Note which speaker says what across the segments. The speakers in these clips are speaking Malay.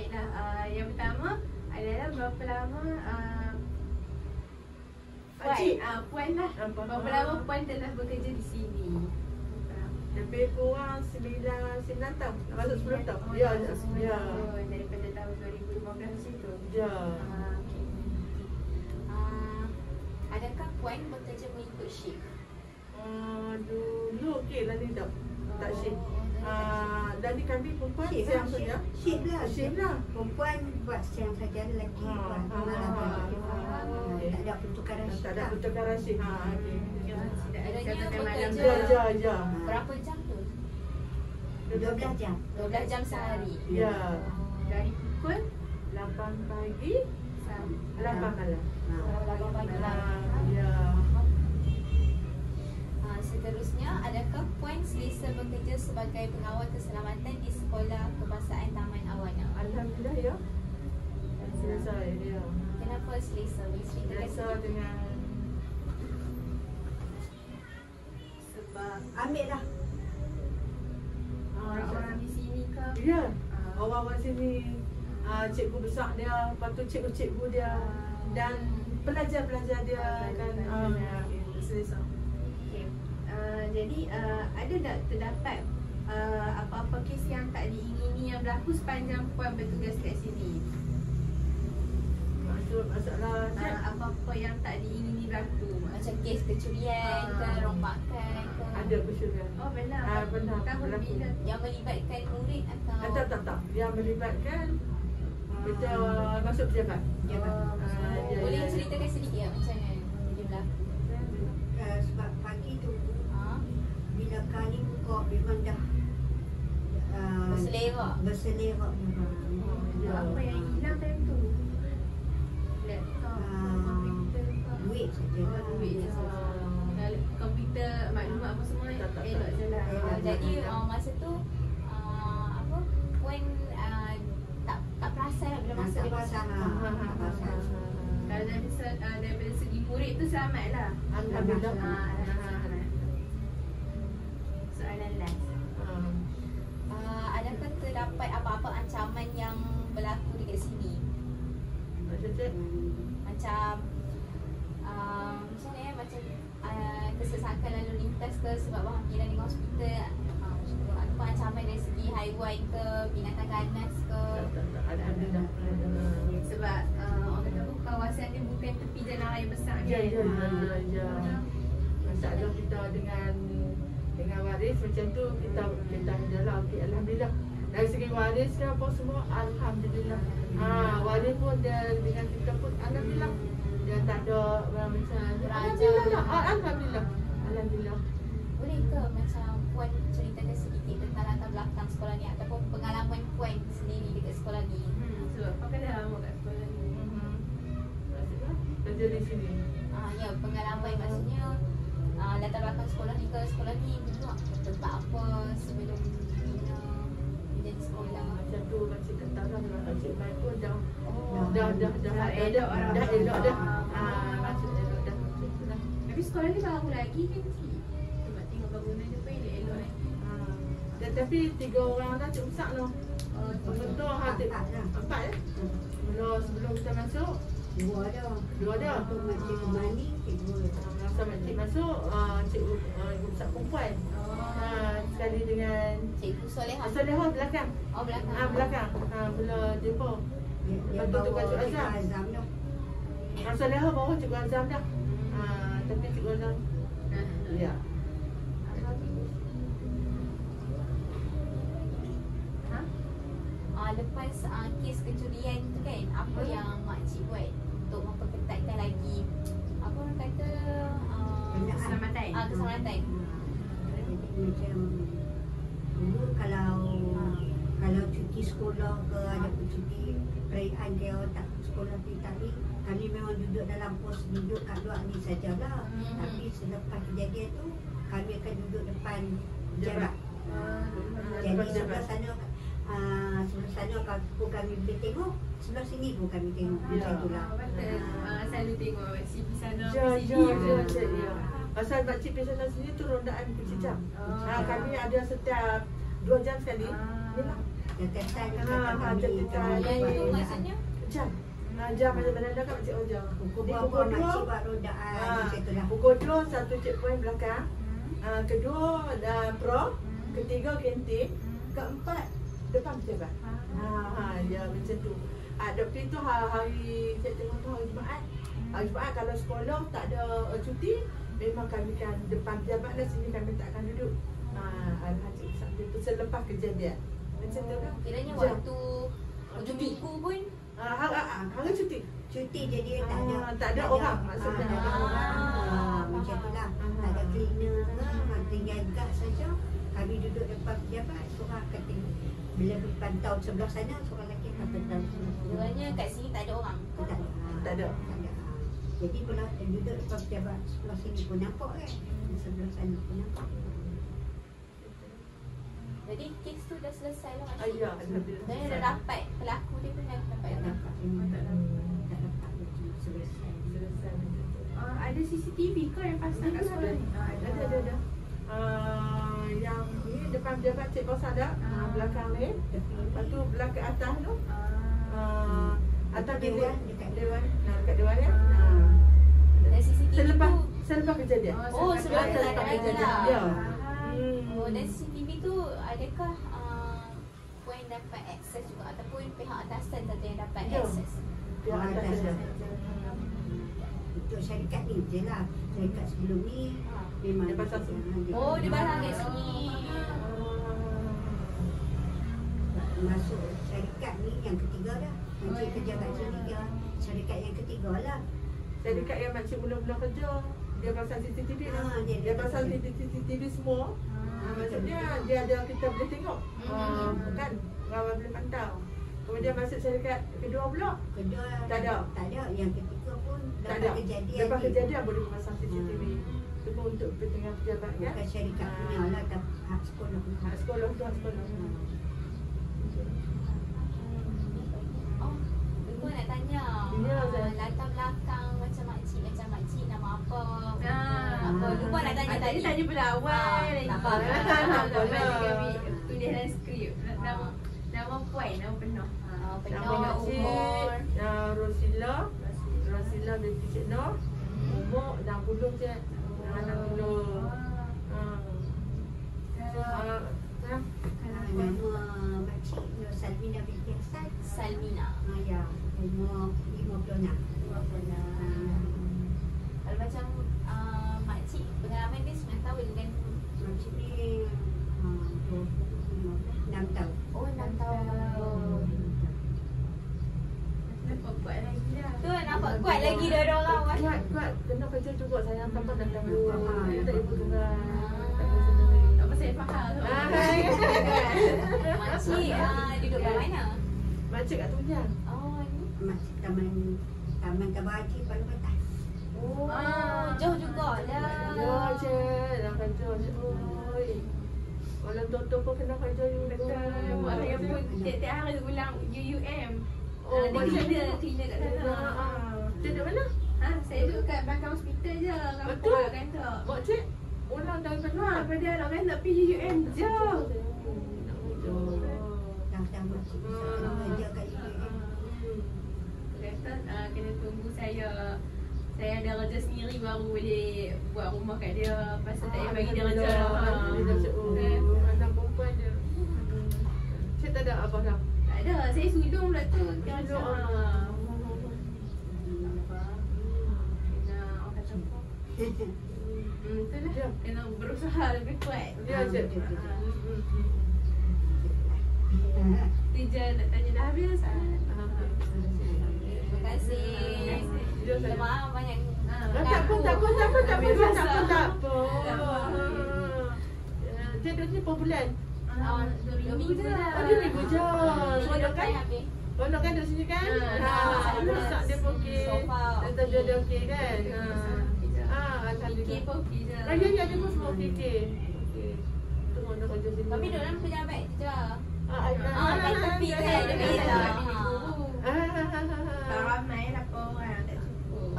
Speaker 1: baiklah. Yang pertama adalah berapa lama Puan lah. Berapa lama Puan telah bekerja di sini?
Speaker 2: Lebih kurang 9 tahun. Masuk 10 tahun. Ya, ya.
Speaker 1: Daripada tahun 2015 macam tu.
Speaker 2: Ya.
Speaker 3: Okay. Adakah Puan bekerja mengikut shift?
Speaker 2: Dulu okey lah ni tak shift. Dan di kami perempuan siang saja.
Speaker 4: Shift lah.
Speaker 2: Shift lah.
Speaker 4: Perempuan buat siang saja, lelaki buat malam. Tak ada pertukaran shift.
Speaker 2: Tak ada pertukaran shift. Okey.
Speaker 3: Adanya bekerja
Speaker 2: Ya.
Speaker 3: berapa jam tu?
Speaker 4: 12 jam.
Speaker 3: 12 jam sehari.
Speaker 2: Ya.
Speaker 1: Dari pukul
Speaker 2: 8 pagi
Speaker 1: sampai
Speaker 2: 8 malam.
Speaker 3: 8 pagi lah.
Speaker 2: Ya.
Speaker 3: Seterusnya, adakah Puan selesa bekerja sebagai pengawal keselamatan di Sekolah Kebangsaan Taman Awana?
Speaker 2: Alhamdulillah ya. Selesai ya.
Speaker 3: Kenapa selesa?
Speaker 2: Selesa dengan
Speaker 1: sebab
Speaker 4: Ambil lah.
Speaker 1: orang-orang di sini ke?
Speaker 2: ya. Orang-orang sini cikgu besar dia, lepas tu cikgu-cikgu dia dan pelajar-pelajar dia kan selesa.
Speaker 1: Jadi ada tak terdapat apa-apa kes yang tak diingini yang berlaku sepanjang Puan bertugas kat sini?
Speaker 2: Masalah
Speaker 1: Apa-apa yang tak diingini berlaku?
Speaker 3: Macam kes kecurian ke, rompakan ke?
Speaker 2: ada kecurian.
Speaker 1: Oh benar.
Speaker 2: Benar.
Speaker 1: Tahun
Speaker 2: Berlaku.
Speaker 1: bila?
Speaker 3: Yang melibatkan murid atau?
Speaker 2: Tak. Yang melibatkan kita masuk pejabat.
Speaker 3: Boleh ceritakan sedikit tak macam mana dia berlaku?
Speaker 4: Sebab pagi tu
Speaker 3: Ha?
Speaker 4: bila kali buka memang dah
Speaker 3: Berselerak.
Speaker 4: berselerak memang.
Speaker 1: Apa yang hilang time tu? Laptop, komputer ke?
Speaker 4: Duit saja.
Speaker 1: Duit je saja. Komputer, maklumat apa semua
Speaker 2: Tak.
Speaker 1: elok je lah.
Speaker 3: Jadi masa tu apa Puan tak perasan lah bila masuk di
Speaker 4: pasal.
Speaker 1: Kalau daripada segi murid tu selamat lah.
Speaker 2: Alhamdulillah.
Speaker 1: Soalan last.
Speaker 3: Adakah terdapat apa-apa ancaman yang berlaku dekat sini? Macam macam ni macam kesesakan lalu lintas ke sebab berhampiran dengan hospital, ataupun ancaman dari segi haiwan ke, binatang ganas ke?
Speaker 2: Alhamdulillah.
Speaker 1: Sebab orang kata apa, kawasan dia bukan tepi jalan raya besar kan?
Speaker 2: Ya. Masalah kita dengan waris macam tu kita adalah okey, alhamdulillah. Dari segi waris ke apa semua alhamdulillah. Waris pun dia dengan kita pun alhamdulillah. Dia tak ada macam alhamdulillah. Alhamdulillah.
Speaker 3: Boleh ke macam Puan ceritakan sedikit tentang latar belakang sekolah ni ataupun pengalaman Puan sendiri dekat sekolah ni?
Speaker 1: Sebab Puan kan dah lama kat sekolah ni.
Speaker 2: Kerja di sini.
Speaker 3: Ya, pengalaman maksudnya latar belakang sekolah ni ke sekolah ni dulu tempat apa sebelum bina menjadi sekolah?
Speaker 2: Macam tu macam tak tahu lah Cik Mai pun dah
Speaker 1: elok orang.
Speaker 2: Dah elok dah. Maksud elok dah.
Speaker 1: Tapi sekolah ni baru lagi kan cik? Sebab tengok bangunan dia pun elok lagi.
Speaker 2: Tapi 3 orang dah cik besar tu. Betul hati 4 ya. Sebelum kita masuk
Speaker 4: Dua dah. Untuk Makcik Mani, cikgu.
Speaker 2: masa makcik masuk cikgu besar perempuan. Sekali dengan
Speaker 3: Cikgu Solehah.
Speaker 2: Solehah belakang.
Speaker 3: Oh, belakang.
Speaker 2: Belakang. Bila jumpa.
Speaker 4: Dia
Speaker 2: Lepas tu
Speaker 4: bawa
Speaker 2: Cikgu
Speaker 4: Cikgu
Speaker 2: Azam.
Speaker 4: Azam tu.
Speaker 2: Solehah bawa Cikgu Azam dah. Tapi Cikgu Azam ya.
Speaker 3: Lepas kes kecurian tu kan, apa yang makcik buat untuk memperketatkan lagi apa orang kata
Speaker 1: Keselamatan.
Speaker 3: keselamatan?
Speaker 4: Jadi macam dulu kalau cuti sekolah ke ada cuti perayaan dia tak sekolah pergi kami memang duduk dalam pos duduk kat luar ni sajalah. Tapi selepas kejadian tu kami akan duduk depan jarak. Jadi sebelah sana pun kami boleh tengok, sebelah sini pun kami tengok. Macam itulah.
Speaker 1: Selalu tengok CP sana,
Speaker 2: Ya. Pasal makcik pergi sana sini tu rondaan berjejak. Kami ada setiap 2 jam sekali. Yalah.
Speaker 4: Catatan
Speaker 2: catatan.
Speaker 3: Yang tu maksudnya
Speaker 2: Jam. Jam mana-mana kan Makcik Oja.
Speaker 4: Pukul
Speaker 2: Di
Speaker 4: berapa
Speaker 2: pukul
Speaker 4: makcik
Speaker 2: 2.
Speaker 4: buat rodaan macam tu lah.
Speaker 2: Pukul 2 satu checkpoint belakang. Kedua pro, ketiga kantin, keempat depan pejabat. Ya macam tu. Doktor itu hari saya tengok tu hari Jumaat. Hari Jumaat kalau sekolah tak ada cuti, memang kami kan depan pejabat lah, sini kami tak akan duduk. Alhaji Sabtu tu selepas kejadian. Macam tu kan.
Speaker 3: kiranya
Speaker 2: Jam.
Speaker 3: waktu hujung minggu pun
Speaker 2: Hari cuti.
Speaker 4: Cuti jadi
Speaker 2: tak ada orang, maksudnya.
Speaker 4: tak ada orang. Macam tu lah. Tak ada cleaner ke, tinggal guard saja. Kami duduk depan pejabat, seorang akan tengok. Bila pantau sebelah sana, seorang lelaki akan pantau sebelah sana.
Speaker 3: kiranya kat sini tak ada orang.
Speaker 4: Tak ada.
Speaker 2: Tak ada.
Speaker 4: Jadi kalau duduk depan pejabat sebelah sini pun nampak kan? Sebelah sana pun nampak.
Speaker 3: Jadi kes tu dah selesai lah
Speaker 2: Ya,
Speaker 3: makcik.
Speaker 2: alhamdulillah.
Speaker 3: Dan dah dapat pelaku dia pun dah dapat.
Speaker 4: Tak dapat. Tak dapat. Selesai.
Speaker 2: Selesai macam tu.
Speaker 1: Ada CCTV ke yang pasang kat sekolah ni?
Speaker 2: Ada. Yang ni depan pejabat Cik Bos ada, belakang ni. Lepas tu belakang atas tu. Atas bilik dewan. Dekat dewan ya.
Speaker 3: Dan CCTV
Speaker 2: Selepas kejadian.
Speaker 3: Oh, sebelum
Speaker 2: Selepas
Speaker 3: tak ada
Speaker 2: kejadian.
Speaker 3: lah.
Speaker 2: Ya.
Speaker 3: Oh, dan CCTV tu adakah puan dapat akses juga ataupun pihak atasan saja yang dapat
Speaker 2: Ya.
Speaker 3: akses?
Speaker 2: Dia atas saja.
Speaker 4: Untuk syarikat ni je lah. Syarikat sebelum ni memang
Speaker 2: Dia pasang sini.
Speaker 3: Oh, dia barang kat sini.
Speaker 4: Masuk syarikat ni yang ketiga dah. Makcik kerja kat sini dia syarikat yang ketiga lah.
Speaker 2: Saya dekat yang makcik mula-mula kerja, dia pasang CCTV dah. Dia pasang CCTV semua. Maksudnya dia ada, kita boleh tengok. Kan? Orang boleh pantau. Kemudian masuk syarikat kedua pula.
Speaker 4: Kedua
Speaker 2: Tak ada.
Speaker 4: Tak ada. Yang ketiga pun
Speaker 2: Tak
Speaker 4: lepas
Speaker 2: ada.
Speaker 4: kejadian
Speaker 2: Lepas
Speaker 4: ni.
Speaker 2: kejadian boleh pasang CCTV. Semua untuk kepentingan pejabat kan.
Speaker 4: Bukan syarikat punya lah, tapi hak sekolah punya.
Speaker 2: Hak sekolah tu hak sekolah.
Speaker 3: Oh, aku nak tanya.
Speaker 2: Ya, saya.
Speaker 3: Latar belakang macam makcik nama apa? Apa? Lupa nak tanya
Speaker 1: Tadi tanya pada awal lagi.
Speaker 3: tak apa.
Speaker 1: Tak
Speaker 2: apa.
Speaker 1: Kami tulis dalam skrip. Nama puan, nama penuh.
Speaker 2: Nama
Speaker 3: Penuh
Speaker 2: makcik
Speaker 3: umur.
Speaker 2: Rosila binti Cik Noh. Umur 60 je. 60.
Speaker 4: Nama makcik Nur Salmina binti Hassan.
Speaker 3: Salmina.
Speaker 4: Ya, umur 56.
Speaker 3: Kalau macam makcik pengalaman dia 9 tahun kan?
Speaker 4: Makcik ni 6 tahun.
Speaker 3: Oh, 6 tahun.
Speaker 1: Nampak kuat lagi lah.
Speaker 3: Tu nampak kuat lagi dia orang.
Speaker 2: Kuat. Kena kerja juga sayang sampai datang dulu. Dia tak ibu tunggal.
Speaker 1: Apa saya faham.
Speaker 3: Makcik duduk kat mana?
Speaker 2: Makcik kat Tunjang.
Speaker 3: Oh, ni.
Speaker 4: Makcik Taman Tabah Haji Palu Batas.
Speaker 3: Oh, jauh jugalah.
Speaker 2: Ya, Cik. Dah kerja. Oi. Kalau Toto pun kena kerja juga.
Speaker 1: Mak saya pun tiap-tiap hari ulang UUM.
Speaker 2: Oh,
Speaker 1: Dia
Speaker 2: makcik.
Speaker 1: cleaner kat sana.
Speaker 2: Cik duduk mana?
Speaker 1: Saya duduk kat belakang hospital je.
Speaker 2: Betul?
Speaker 1: Kampung kan tak.
Speaker 2: Makcik. Ulang tahun mana?
Speaker 1: Pada orang kan tak pergi UUM jauh.
Speaker 4: Dah makcik bisa kerja kat UUM.
Speaker 1: Kata kena tunggu saya ada kerja sendiri baru boleh buat rumah kat dia. Pasal tak payah bagi dia kerja.
Speaker 2: Anak perempuan dia. Cik tak ada abah dah?
Speaker 1: Tak ada, saya sulung pula tu. Kena
Speaker 2: Sulung.
Speaker 1: kena orang kata apa? Itulah. Kena berusaha lebih kuat.
Speaker 2: Ya, Cik.
Speaker 1: Tu je nak tanya dah habis.
Speaker 3: Terima kasih. Minta maaf banyak.
Speaker 2: Tak apa. Cik duduk ni per bulan?
Speaker 1: 2 minggu je.
Speaker 2: Oh, 2 minggu je. Pondok kan? Pondok kan duduk sini kan? Masak dia pun okey. Dia kerja dia okey kan? Alhamdulillah.
Speaker 1: K pun okey je.
Speaker 2: Ya, dia pun semua okey. Tengok dia kerja sini.
Speaker 3: Tapi duduk dalam pejabat je.
Speaker 2: Kan
Speaker 3: tepi kan, dia beza.
Speaker 1: Tak ramai lah orang tak cukup.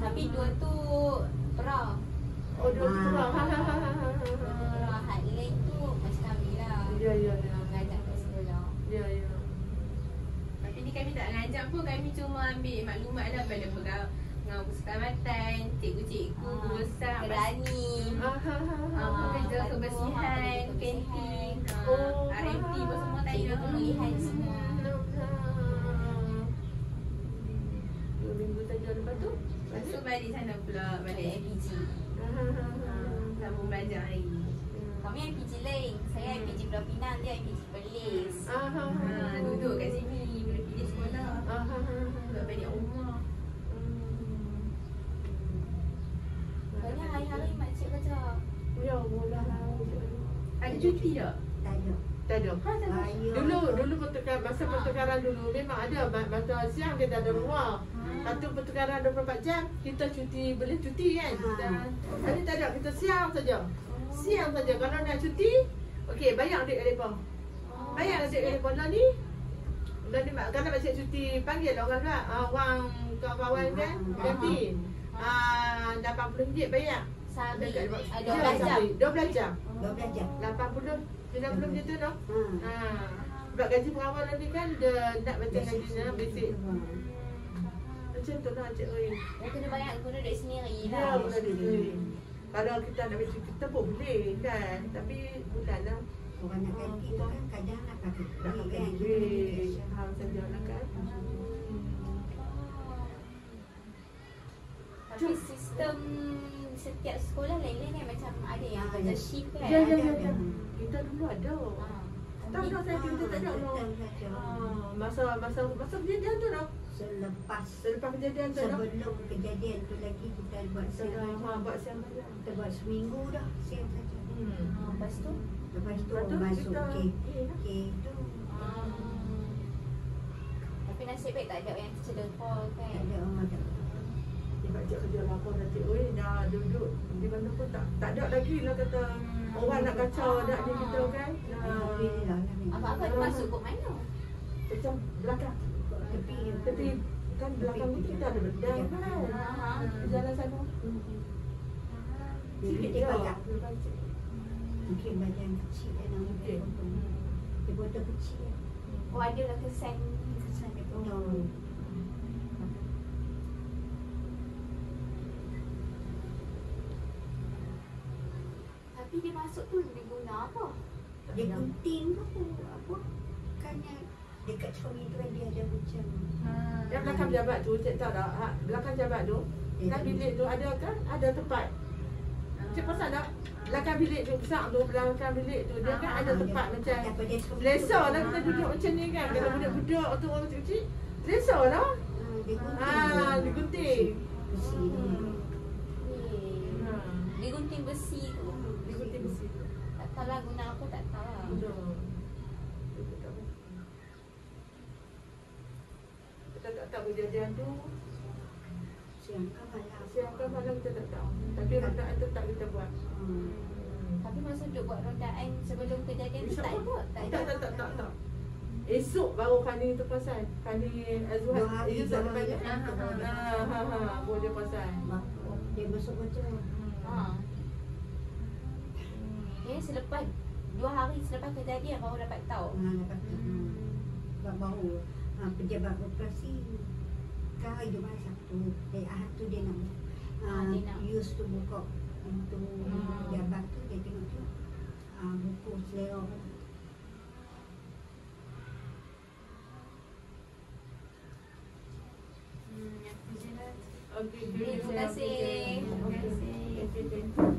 Speaker 3: Tapi dua tu perah.
Speaker 2: Oh, dia kurang.
Speaker 3: Hal lain tu macam kami lah.
Speaker 2: Ya.
Speaker 3: Mengajar kat sekolah.
Speaker 2: Ya.
Speaker 1: Tapi ni kami tak ngajar pun, kami cuma ambil maklumat lah pada pengawal keselamatan, cikgu-cikgu, berusaha
Speaker 3: Kerani.
Speaker 1: kerja kebersihan, kantin, RMT pun semua tanya.
Speaker 3: Cikgu pemulihan semua.
Speaker 2: 2 minggu saja lepas tu.
Speaker 1: Lepas tu balik sana pula, balik MPG. Sambung belajar lagi.
Speaker 3: Kami MPG lain. Saya MPG Pulau Pinang, dia MPG Perlis.
Speaker 1: Duduk kat sini, boleh pilih sekolah. Buat balik rumah.
Speaker 3: Banyak hari-hari makcik kerja.
Speaker 2: Ya Allah.
Speaker 1: Ada cuti tak?
Speaker 4: Tak ada.
Speaker 2: Tak ada.
Speaker 4: Bahaya.
Speaker 2: Dulu masa pertukaran dulu memang ada masa siang kita ada luar. Satu pertukaran 24 jam kita cuti, boleh cuti kan. Tapi tak ada, kita siang saja. Siang saja kalau nak cuti. Okey, bayar duit kat depa. Bayar duit kat depa lah ni. Dan kalau macam cuti panggil orang lah, orang kawan-kawan kan, kantin. RM80 bayar.
Speaker 3: Sehari
Speaker 2: Dekat
Speaker 3: 12 jam.
Speaker 2: 12 jam.
Speaker 4: 12 jam.
Speaker 2: 80 90 macam tu tau. Sebab gaji pengawal ni kan dia nak macam gajinya basic. Macam tu lah Cik Oi.
Speaker 3: Dia kena banyak guna duit sendiri
Speaker 2: Ya,
Speaker 3: lah.
Speaker 2: bulan sendiri. Kalau kita nak basic kita pun boleh kan. Tapi bulan lah.
Speaker 4: Orang nak ganti tu kan kadang nak pakai
Speaker 2: Nak
Speaker 4: duit
Speaker 2: pakai
Speaker 4: kan.
Speaker 2: duit. Hal saja lah kan.
Speaker 3: Tapi sistem setiap sekolah lain-lain kan, macam ada yang kerja shift kan.
Speaker 2: Ya. Kita dulu ada. Tak ada saya kita tak ada. Masa kejadian tu lah. Selepas kejadian tu lah.
Speaker 4: Sebelum kejadian tu lagi kita buat siang.
Speaker 2: Buat siang malam.
Speaker 4: Kita buat seminggu dah siang saja.
Speaker 3: Lepas tu
Speaker 4: Lepas tu
Speaker 2: Lepas tu
Speaker 4: masuk
Speaker 2: kita-
Speaker 4: K tu.
Speaker 3: tapi nasib baik tak ada yang cedera kan.
Speaker 4: Tak ada orang tak.
Speaker 2: Pakcik kerja lapor dah Cik Oi dah duduk di mana pun tak ada lagi lah kata orang nak kacau nak ni kita kan.
Speaker 4: Alhamdulillah lah.
Speaker 3: Apa-apa dia masuk kot mana?
Speaker 2: Macam belakang. Tepi kan belakang ni kita ada bedang kan. Jalan sana. Sikit je.
Speaker 4: Mungkin badan kecil dan
Speaker 2: Mungkin.
Speaker 4: dia botol kecil.
Speaker 3: Oh, ada lah kesan dia pun. Tapi dia masuk tu dia guna apa?
Speaker 4: Dia gunting tu apa? Kan yang dekat cermin tu kan dia ada macam
Speaker 2: Yang belakang pejabat tu cik tahu tak? Belakang pejabat tu kan bilik tu ada kan? Ada tempat. Cik pasal tak? Belakang bilik tu besar tu, belakang bilik tu dia kan ada tempat macam selesa lah kita duduk macam ni kan. Kalau budak-budak tu orang kecil-kecil selesa lah.
Speaker 4: dia
Speaker 2: Digunting.
Speaker 4: besi ni.
Speaker 3: Dia gunting besi tu.
Speaker 2: Digunting besi tu.
Speaker 3: Tak tahu lah guna apa, tak tahu lah.
Speaker 2: Betul. Kita tak tahu kejadian tu.
Speaker 4: Siang ke malam.
Speaker 2: Siapa malam kita tak tahu. Tapi rondaan tetap kita buat.
Speaker 3: Tapi masa duduk buat rondaan sebelum kejadian tu tak ada.
Speaker 2: Tak. Esok baru Fani tu pasal. Fani Azwar.
Speaker 4: Dua hari
Speaker 2: tak
Speaker 4: baru
Speaker 2: banyak.
Speaker 4: dia-
Speaker 2: Baru dia pasal.
Speaker 4: Dia masuk macam
Speaker 3: Dia selepas 2 hari selepas kejadian baru dapat tahu.
Speaker 4: dapat sebab baru pejabat operasi kan hari Jumaat Sabtu Ahad tu dia nak
Speaker 3: Dia nak.
Speaker 4: use tu buka untuk pejabat tu dia tengok tu buku selera
Speaker 2: Okey,
Speaker 3: Terima kasih.
Speaker 2: Terima kasih.